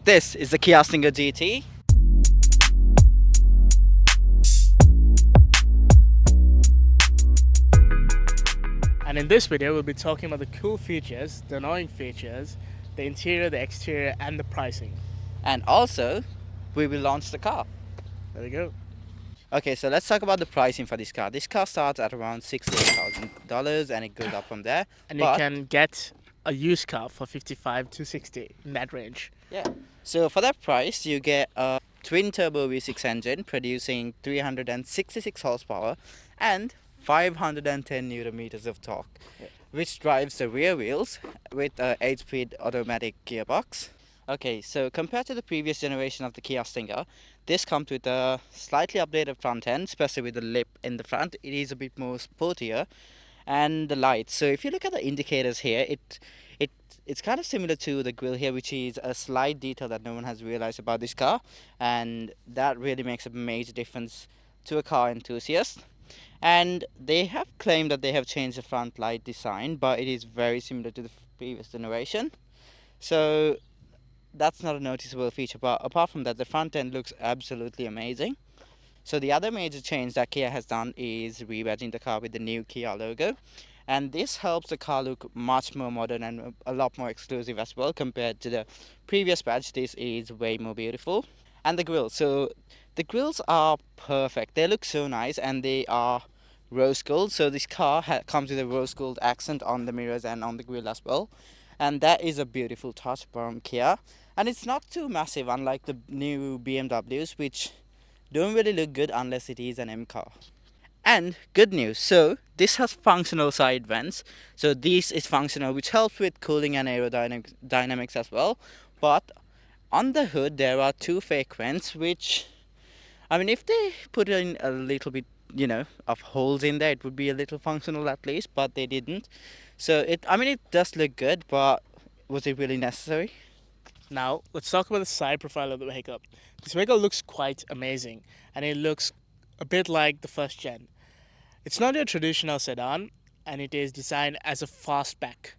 This is the Kia Stinger GT. And in this video, we'll be talking about the cool features, the annoying features, the interior, the exterior, and the pricing. And also, we will launch the car. There we go. Okay, so let's talk about the pricing for this car. This car starts at around $68,000 and it goes up from there. And you But can get a used car for 55 to 60 in that range. yeah, so for that price, you get a twin turbo V6 engine producing 366 horsepower and 510 newton meters of torque, which drives the rear wheels with a 8-speed automatic gearbox. Okay, so compared to the previous generation of the Kia Stinger, this comes with a slightly updated front end, especially with the lip in the front. It is a bit more sportier, and the lights. So if you look at the indicators here, it it's kind of similar to the grille here, which is a slight detail that no one has realized about this car, and that really makes a major difference to a car enthusiast. And they have claimed that they have changed the front light design, but it is very similar to the previous generation. So that's not a noticeable feature, but apart from that, the front end looks absolutely amazing. So the other major change that Kia has done is rebadging the car with the new Kia logo, and this helps the car look much more modern and a lot more exclusive as well compared to the previous badge. This is way more beautiful. And the grills, so the grills are perfect. They look so nice and they are rose gold. So this car comes with a rose gold accent on the mirrors and on the grill as well, and that is a beautiful touch from Kia. And it's not too massive, unlike the new BMWs, which don't really look good unless it is an M car. And good news, so this has functional side vents. So this is functional, which helps with cooling and aerodynamics as well. But on the hood there are two fake vents, which, I mean, if they put in a little bit, of holes in there, it would be a little functional at least, but they didn't. So it does look good, but was it really necessary? Now, let's talk about the side profile of the vehicle. This vehicle looks quite amazing, and it looks a bit like the first gen. It's not your traditional sedan, and it is designed as a fastback.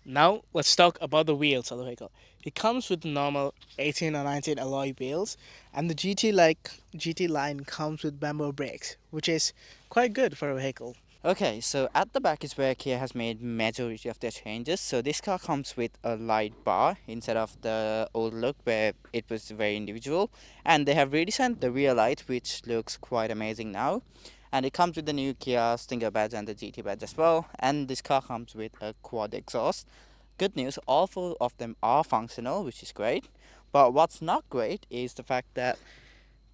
Now, let's talk about the wheels of the vehicle. It comes with normal 18 or 19 alloy wheels, and the GT line comes with bamboo brakes, which is quite good for a vehicle. Okay, so at the back is where Kia has made majority of their changes. So this car comes with a light bar instead of the old look where it was very individual. And they have redesigned the rear light, which looks quite amazing now. And it comes with the new Kia Stinger badge and the GT badge as well. And this car comes with a quad exhaust. Good news, all four of them are functional, which is great. But what's not great is the fact that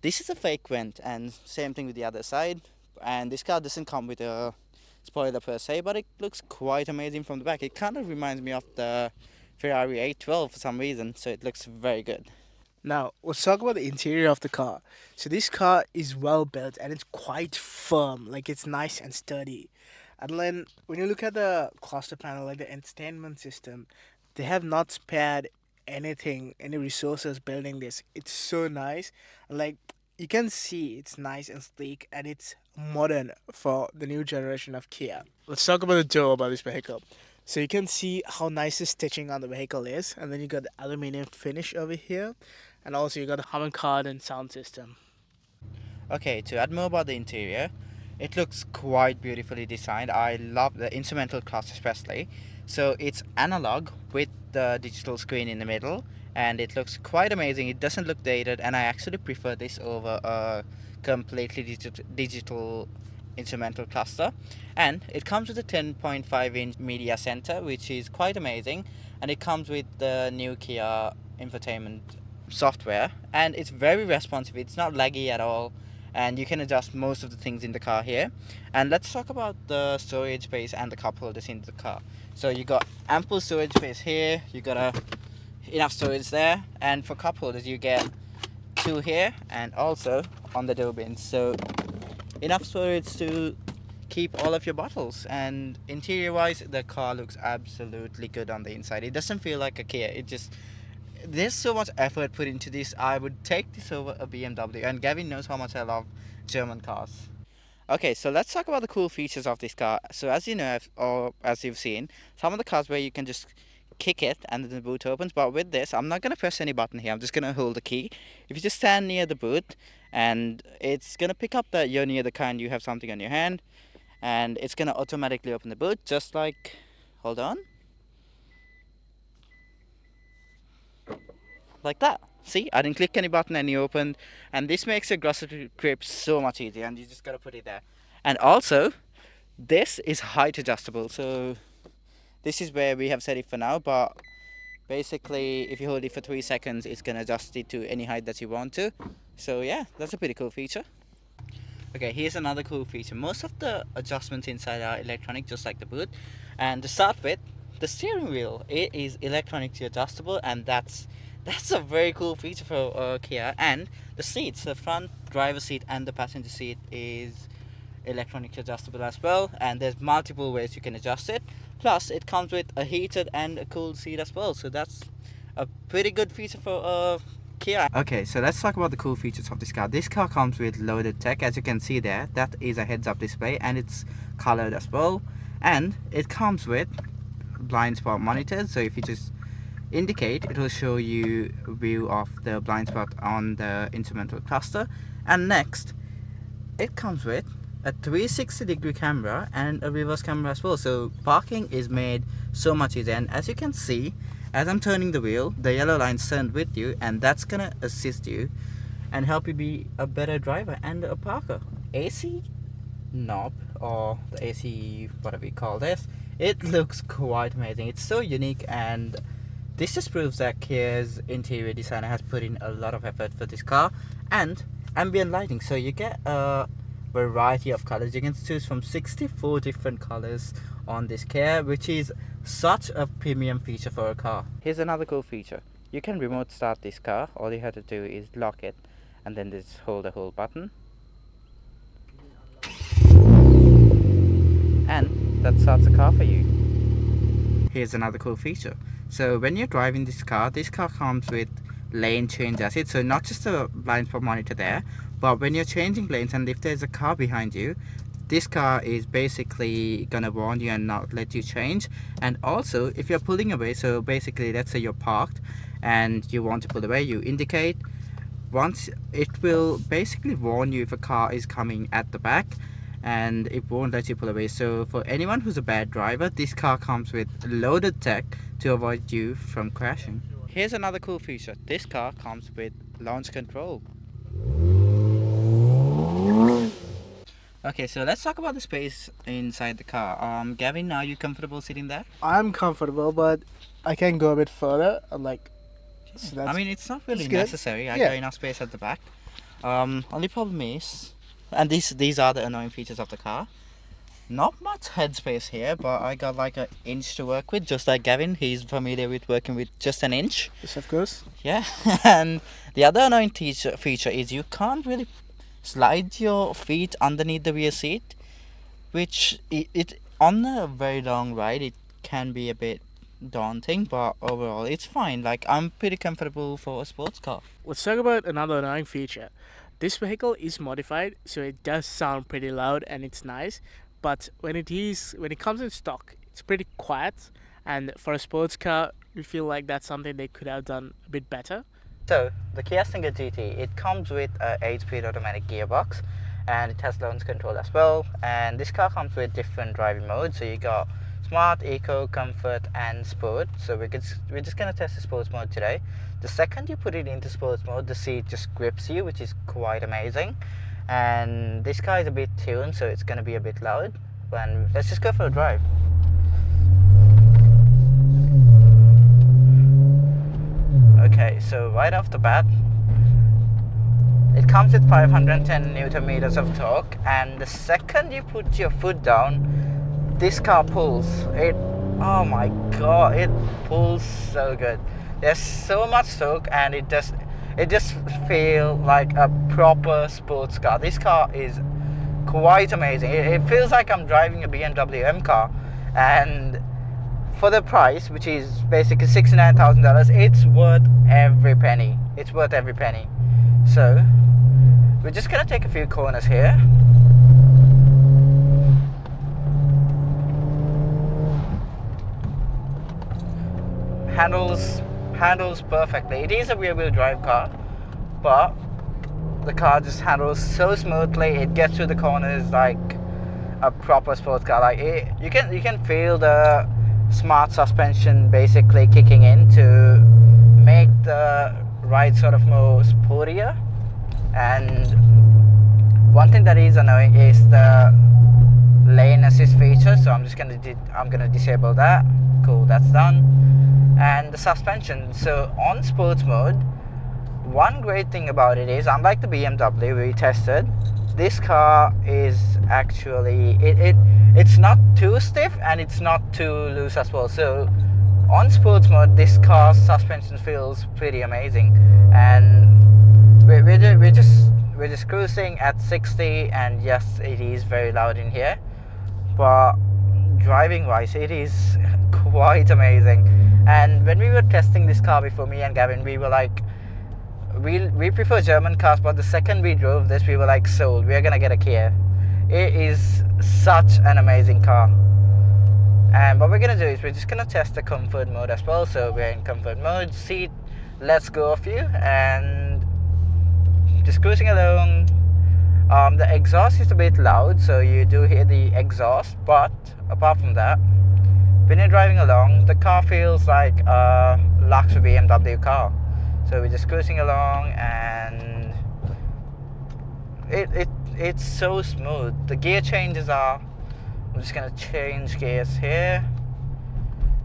this is a fake vent, and same thing with the other side. And this car doesn't come with a spoiler per se, but it looks quite amazing from the back. It kind of reminds me of the Ferrari 812 for some reason, so it looks very good. Now, let's talk about the interior of the car. So, this car is well built and it's quite firm, like it's nice and sturdy. And then, when you look at the cluster panel, like the entertainment system, they have not spared anything, any resources building this. It's so nice. Like, you can see it's nice and sleek and it's modern for the new generation of Kia. Let's talk about the door about this vehicle. So you can see how nice the stitching on the vehicle is, and then you got the aluminum finish over here, and also you got the Harman Kardon sound system. Okay, to add more about the interior, it looks quite beautifully designed. I love the instrumental cluster especially. So it's analog with the digital screen in the middle, and it looks quite amazing. It doesn't look dated, and I actually prefer this over a completely digital instrumental cluster. And it comes with a 10.5-inch media center, which is quite amazing, and it comes with the new Kia infotainment software, and it's very responsive. It's not laggy at all, and you can adjust most of the things in the car here. And let's talk about the storage space and the cup holders in the car. So you got ample storage space here, you got enough storage there, and for cup holders you get two here and also on the door bins. So enough storage to keep all of your bottles. And interior wise, the car looks absolutely good on the inside. It doesn't feel like a Kia. There's so much effort put into this. I would take this over a BMW, and Gavin knows how much I love German cars. Okay, so let's talk about the cool features of this car. So as you know, or as you've seen, some of the cars where you can just kick it and then the boot opens. But with this, I'm not gonna press any button here. I'm just gonna hold the key. If you just stand near the boot, and it's gonna pick up that you're near the car and you have something on your hand, and it's gonna automatically open the boot, just like, hold on, like that. See, I didn't click any button and it opened, and this makes your grocery grip so much easier, and you just gotta put it there. And also, this is height adjustable, so this is where we have set it for now, but basically if you hold it for 3 seconds, it's gonna adjust it to any height that you want to. So yeah, that's a pretty cool feature. Okay, here's another cool feature. Most of the adjustments inside are electronic, just like the boot. And to start with, the steering wheel, it is electronically adjustable, and that's a very cool feature for Kia. And the seats, the front driver seat and the passenger seat is electronically adjustable as well, and there's multiple ways you can adjust it. Plus it comes with a heated and a cooled seat as well, so that's a pretty good feature for Kia. Okay, so let's talk about the cool features of this car. This car comes with loaded tech, as you can see there. That is a heads-up display, and it's colored as well. And it comes with blind spot monitors, so if you just indicate, it will show you a view of the blind spot on the instrumental cluster. And next, it comes with a 360-degree camera and a reverse camera as well, so parking is made so much easier. And as you can see, as I'm turning the wheel, the yellow line's turned with you, and that's gonna assist you and help you be a better driver and a parker. AC knob, or the AC, whatever you call this, it looks quite amazing. It's so unique, and this just proves that Kia's interior designer has put in a lot of effort for this car. And ambient lighting, so you get a variety of colors. You can choose from 64 different colors on this Kia, which is such a premium feature for a car. Here's another cool feature. You can remote start this car. All you have to do is lock it and then just hold the whole button, and that starts the car for you. Here's another cool feature. So when you're driving this car comes with lane change assist, so not just a blind spot monitor there, but when you're changing lanes and if there's a car behind you, this car is basically gonna warn you and not let you change. And also if you're pulling away, so basically let's say you're parked and you want to pull away, you indicate. Once it will basically warn you if a car is coming at the back, and it won't let you pull away. So for anyone who's a bad driver, this car comes with loaded tech to avoid you from crashing. Here's another cool feature. This car comes with launch control. Okay, so let's talk about the space inside the car. Gavin, are you comfortable sitting there? I'm comfortable, but I can go a bit further. So I mean, it's not really good. necessary. I Yeah. got enough space at the back. Only problem is, and these are the annoying features of the car. Not much headspace here, but I got like an inch to work with, just like Gavin. He's familiar with working with just an inch. Yes, of course. Yeah, and the other annoying feature is you can't really slide your feet underneath the rear seat, which it on a very long ride it can be a bit daunting, but overall it's fine. Like, I'm pretty comfortable for a sports car. Let's talk about another annoying feature. This vehicle is modified, so it does sound pretty loud and it's nice. But when it comes in stock, it's pretty quiet. And for a sports car, we feel like that's something they could have done a bit better. So the Kia Stinger GT, it comes with a 8-speed automatic gearbox, and it has launch control as well. And this car comes with different driving modes. So you got Smart, Eco, Comfort and Sport. So we're just gonna test the sports mode today. The second you put it into sports mode, the seat just grips you, which is quite amazing. And this car is a bit tuned, so it's gonna be a bit loud. And let's just go for a drive. Okay, so right off the bat, it comes with 510 Newton meters of torque, and the second you put your foot down, this car pulls. Oh my god, it pulls so good. There's so much torque, and it just feels like a proper sports car. This car is quite amazing. It feels like I'm driving a BMW M car, and for the price, which is basically $69,000, it's worth every penny. It's worth every penny. So we're just gonna take a few corners here. handles perfectly. It is a rear-wheel drive car, but the car just handles so smoothly. It gets through the corners like a proper sports car. Like you can feel the smart suspension basically kicking in to make the ride sort of more sportier. And one thing that is annoying is the lane assist feature. So I'm gonna disable that. Cool, that's done. And the suspension. So on sports mode, one great thing about it is, unlike the BMW we tested, this car is actually it's not too stiff and it's not too loose as well. So on sports mode, this car's suspension feels pretty amazing, and we're just cruising at 60, and yes, it is very loud in here, but driving wise, it is quite amazing. And when we were testing this car before, me and Gavin, we were like, we prefer German cars, but the second we drove this, we were like, sold, we're gonna get a Kia. It is such an amazing car. And what we're gonna do is we're just gonna test the comfort mode as well. So we're in comfort mode, seat, let's go of you, and just cruising along. The exhaust is a bit loud, so you do hear the exhaust, but apart from that, when you're driving along, the car feels like a luxury BMW car. So we're just cruising along, and it's so smooth. The gear changes are, I'm just gonna change gears here.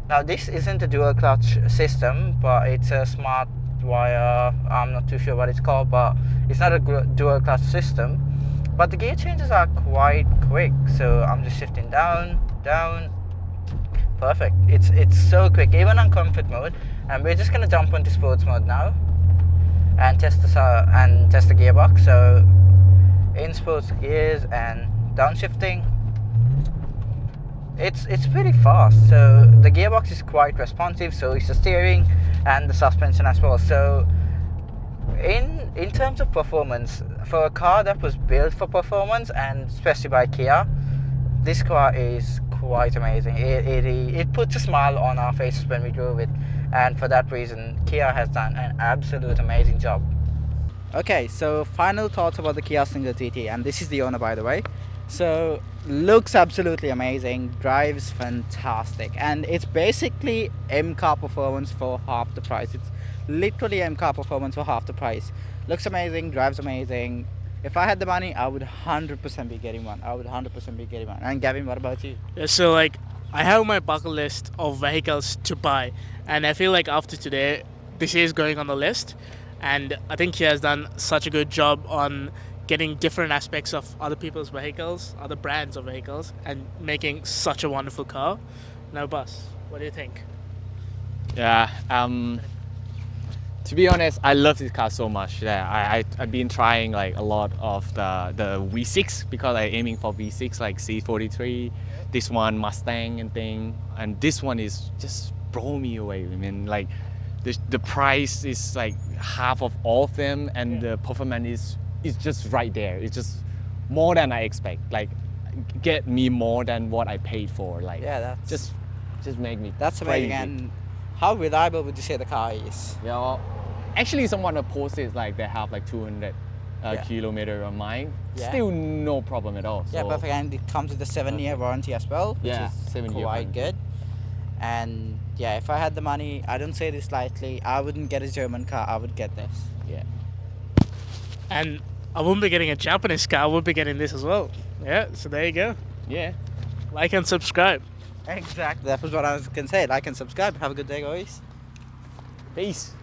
Now this isn't a dual clutch system, but it's a smart wire. I'm not too sure what it's called, but it's not a dual clutch system. But the gear changes are quite quick. So I'm just shifting down, down. Perfect. It's so quick, even on comfort mode. And we're just gonna jump onto sports mode now and test the gearbox. So in sports gears and downshifting, it's pretty fast. So the gearbox is quite responsive, so is the steering and the suspension as well. So in terms of performance, for a car that was built for performance, and especially by Kia, this car is quite amazing. It puts a smile on our faces when we drove it, and for that reason, Kia has done an absolute amazing job. Okay, so final thoughts about the Kia Stinger GT, and this is the owner, by the way. So looks absolutely amazing, drives fantastic, and it's basically M car performance for half the price. It's literally M car performance for half the price. Looks amazing, drives amazing. If I had the money, I would 100% be getting one. And Gavin, what about you? Yeah, so like I have my bucket list of vehicles to buy, and I feel like after today, this is going on the list, and I think he has done such a good job on getting different aspects of other people's vehicles, other brands of vehicles, and making such a wonderful car. Now, Bus, what do you think? Yeah, to be honest, I love this car so much. Yeah, I've been trying like a lot of the V6 because I'm aiming for V6 like C43, this one Mustang and thing, and this one is just blow me away. I mean, like the price is like half of all of them, and the performance is just right there. It's just more than I expect. Like get me more than what I paid for. Like Yeah, that's just make me that's amazing. crazy. And how reliable would you say the car is? Yeah, well, actually someone posted like they have like 200 Yeah. kilometer on mine. Yeah. Still no problem at all. Yeah, So, perfect. And it comes with a 7-year warranty as well, which Yeah, is 7-year quite warranty. good. And yeah, if I had the money, I don't say this lightly, I wouldn't get a German car, I would get this. Yeah. And I wouldn't be getting a Japanese car, I would be getting this as well. Yeah, so there you go. Yeah. Like and subscribe. Exactly. That was what I was going to say. Like and subscribe. Have a good day, guys. Peace.